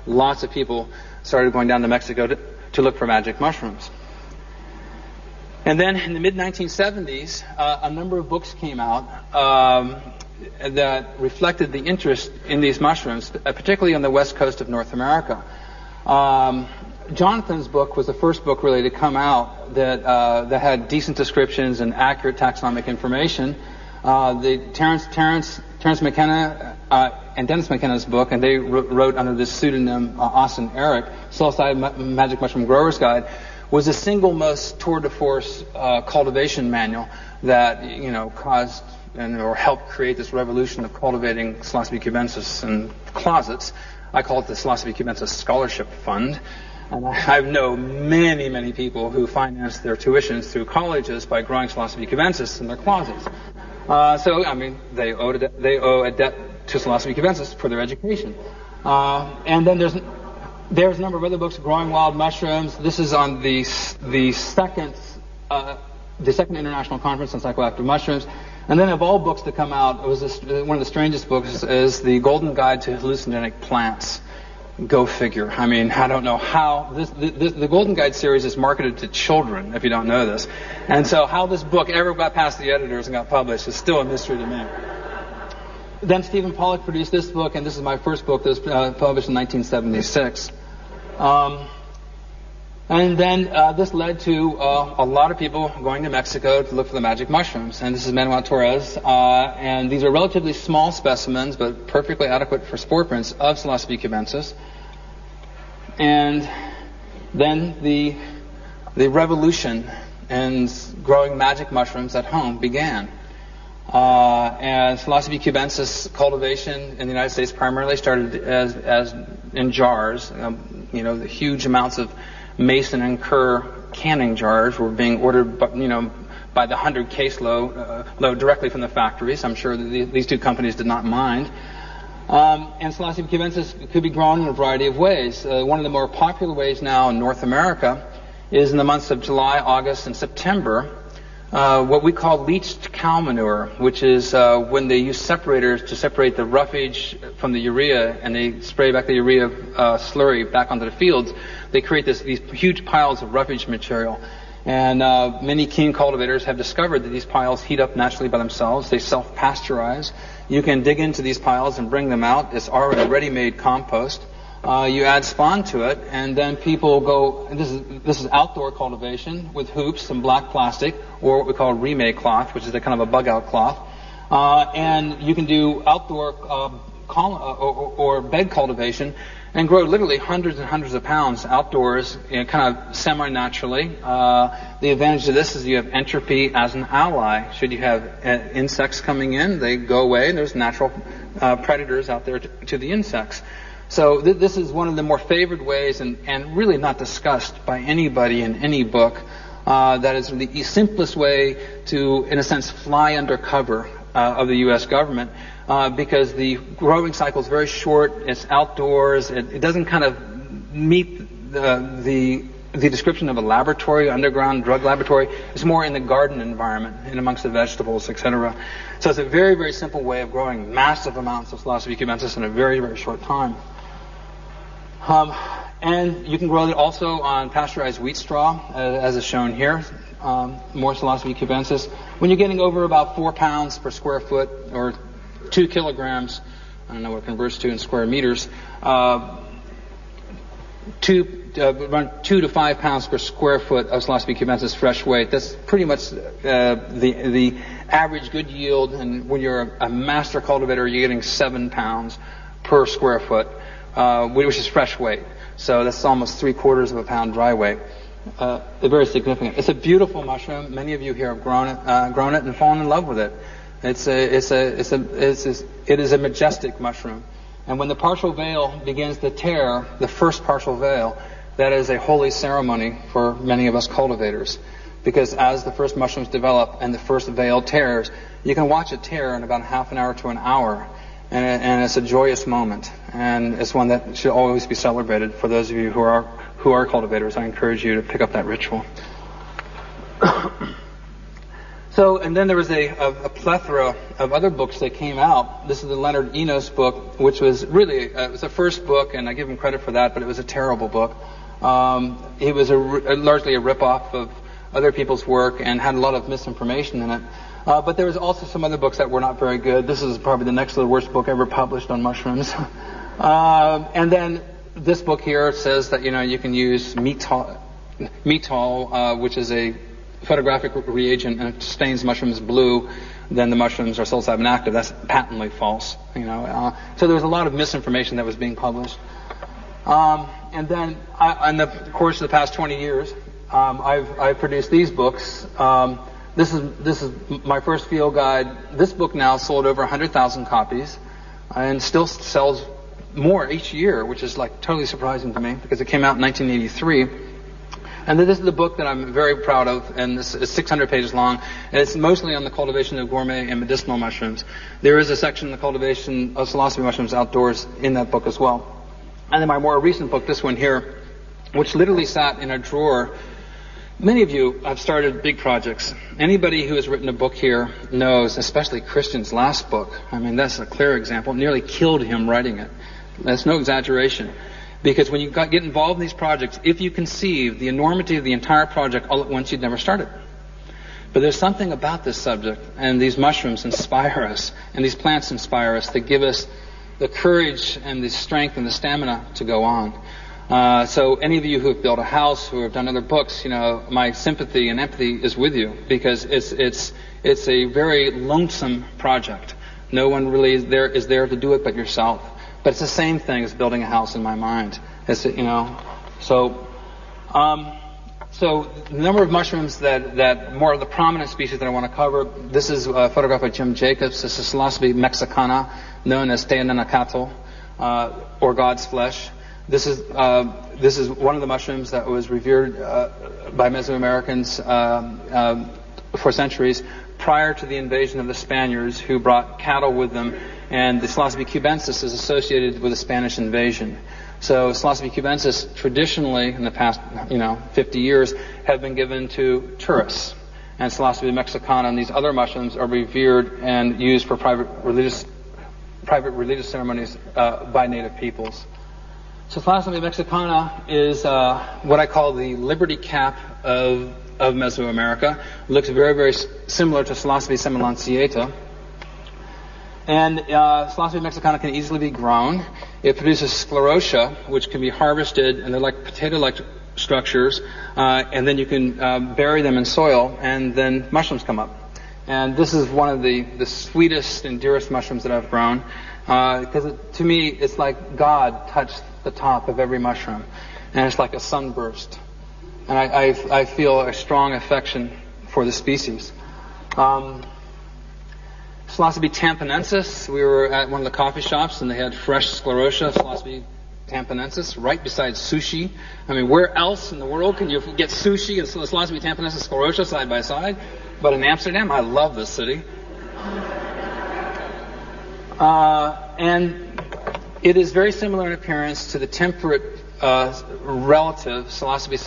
lots of people started going down to Mexico to look for magic mushrooms. And then in the mid-1970s, a number of books came out that reflected the interest in these mushrooms, particularly on the west coast of North America. Jonathan's book was the first book really to come out that had decent descriptions and accurate taxonomic information. Terence McKenna and Dennis McKenna's book, and they wrote under this pseudonym Austin Eric, Psilocybin Magic Mushroom Grower's Guide, was the single most tour de force cultivation manual that caused or helped create this revolution of cultivating Psilocybe cubensis in closets. I call it the Psilocybe cubensis Scholarship Fund. And I know many, many people who finance their tuitions through colleges by growing Psilocybe cubensis in their closets. They owe a debt to Psilocybe cubensis for their education. And then there's a number of other books, Growing Wild Mushrooms. This is on the second international conference on psychoactive mushrooms. And then of all books to come out, it was one of the strangest books is the Golden Guide to Hallucinogenic Plants. Go figure. I mean, I don't know how the Golden Guide series is marketed to children, if you don't know this. And so how this book ever got past the editors and got published is still a mystery to me. Then Stephen Pollack produced this book, and this is my first book that was published in 1976. And then this led to a lot of people going to Mexico to look for the magic mushrooms. And this is Manuel Torres. And these are relatively small specimens, but perfectly adequate for spore prints of Psilocybe cubensis. And then the revolution in growing magic mushrooms at home began. And Psilocybe cubensis cultivation in the United States primarily started as in jars. The huge amounts of Mason and Kerr canning jars were being ordered, by the 100 case load directly from the factories. I'm sure that these two companies did not mind. And Psilocybe cubensis could be grown in a variety of ways. One of the more popular ways now in North America is in the months of July, August, and September, what we call leached cow manure, which is when they use separators to separate the roughage from the urea, and they spray back the urea slurry back onto the fields. They create these huge piles of roughage material. And many keen cultivators have discovered that these piles heat up naturally by themselves. They self-pasteurize. You can dig into these piles and bring them out. It's already ready-made compost. You add spawn to it, and then people go. And this is outdoor cultivation with hoops and black plastic, or what we call remake cloth, which is a kind of a bug-out cloth. And you can do outdoor or bed cultivation and grow literally hundreds and hundreds of pounds outdoors, kind of semi-naturally. The advantage of this is you have entropy as an ally. Should you have insects coming in, they go away, and there's natural predators out there to the insects. So this is one of the more favored ways, and really not discussed by anybody in any book. That is the simplest way to, in a sense, fly under cover of the U.S. government, because the growing cycle is very short. It's outdoors. It doesn't kind of meet the description of a laboratory, underground drug laboratory. It's more in the garden environment, in amongst the vegetables, etc. So it's a very, very simple way of growing massive amounts of Psilocybe cubensis in a very, very short time. And you can grow it also on pasteurized wheat straw, as is shown here. More Psilocybe cubensis. When you're getting over about 4 pounds per square foot, or 2 kilograms, I don't know what it converts to in square meters, around 2 to 5 pounds per square foot of Psilocybe cubensis fresh weight. That's pretty much the average good yield. And when you're a master cultivator, you're getting 7 pounds per square foot, which is fresh weight. So that's almost 3/4 of a pound dry weight. Very significant. It's a beautiful mushroom. Many of you here have grown it and fallen in love with it. It is a majestic mushroom. And when the partial veil begins to tear, the first partial veil, that is a holy ceremony for many of us cultivators. Because as the first mushrooms develop and the first veil tears, you can watch it tear in about half an hour to an hour. And it's a joyous moment. And it's one that should always be celebrated. For those of you who are cultivators, I encourage you to pick up that ritual. So, and then there was a plethora of other books that came out. This is the Leonard Enos book, which was really, it was the first book, and I give him credit for that, but it was a terrible book. It was largely a ripoff of other people's work and had a lot of misinformation in it. But there was also some other books that were not very good. This is probably the next to the worst book ever published on mushrooms. And then this book here says that, you can use metol, which is a photographic reagent, and it stains mushrooms blue, then the mushrooms are psilocybin active. That's patently false. So there was a lot of misinformation that was being published. And then, in the course of the past 20 years, I've produced these books. This is my first field guide. This book now sold over 100,000 copies, and still sells more each year, which is like totally surprising to me because it came out in 1983. And this is the book that I'm very proud of, and this is 600 pages long, and it's mostly on the cultivation of gourmet and medicinal mushrooms. There is a section on the cultivation of psilocybin mushrooms outdoors in that book as well. And then my more recent book, this one here, which literally sat in a drawer. Many of you have started big projects. Anybody who has written a book here knows, especially Christian's last book. I mean, that's a clear example. It nearly killed him writing it. That's no exaggeration. Because when you get involved in these projects, if you conceive the enormity of the entire project all at once, you'd never start it. But there's something about this subject, and these mushrooms inspire us, and these plants inspire us to give us the courage and the strength and the stamina to go on. So any of you who have built a house, who have done other books, my sympathy and empathy is with you, because it's a very lonesome project. No one really is there to do it but yourself. But it's the same thing as building a house in my mind. So the number of mushrooms that more of the prominent species that I want to cover. This is a photograph of Jim Jacobs. This is Psilocybe mexicana, known as Teonenacatl, or God's flesh. This is one of the mushrooms that was revered by Mesoamericans for centuries prior to the invasion of the Spaniards, who brought cattle with them. And the Psilocybe cubensis is associated with the Spanish invasion. So Psilocybe cubensis, traditionally, in the past 50 years, have been given to tourists. And Psilocybe mexicana and these other mushrooms are revered and used for private religious ceremonies by native peoples. So Psilocybe mexicana is what I call the liberty cap of Mesoamerica. It looks very, very similar to Psilocybe semelanciata. And Psilocybe mexicana can easily be grown. It produces sclerotia, which can be harvested, and they're like potato-like structures, and then you can bury them in soil, and then mushrooms come up. And this is one of the sweetest and dearest mushrooms that I've grown, because to me, it's like God touched the top of every mushroom, and it's like a sunburst. And I feel a strong affection for the species. Psilocybe tamponensis, we were at one of the coffee shops and they had fresh sclerotia, Psilocybe tamponensis, right beside sushi. I mean, where else in the world can you get sushi and Psilocybe tamponensis sclerotia side by side? But in Amsterdam, I love this city. And it is very similar in appearance to the temperate relative Psilocybe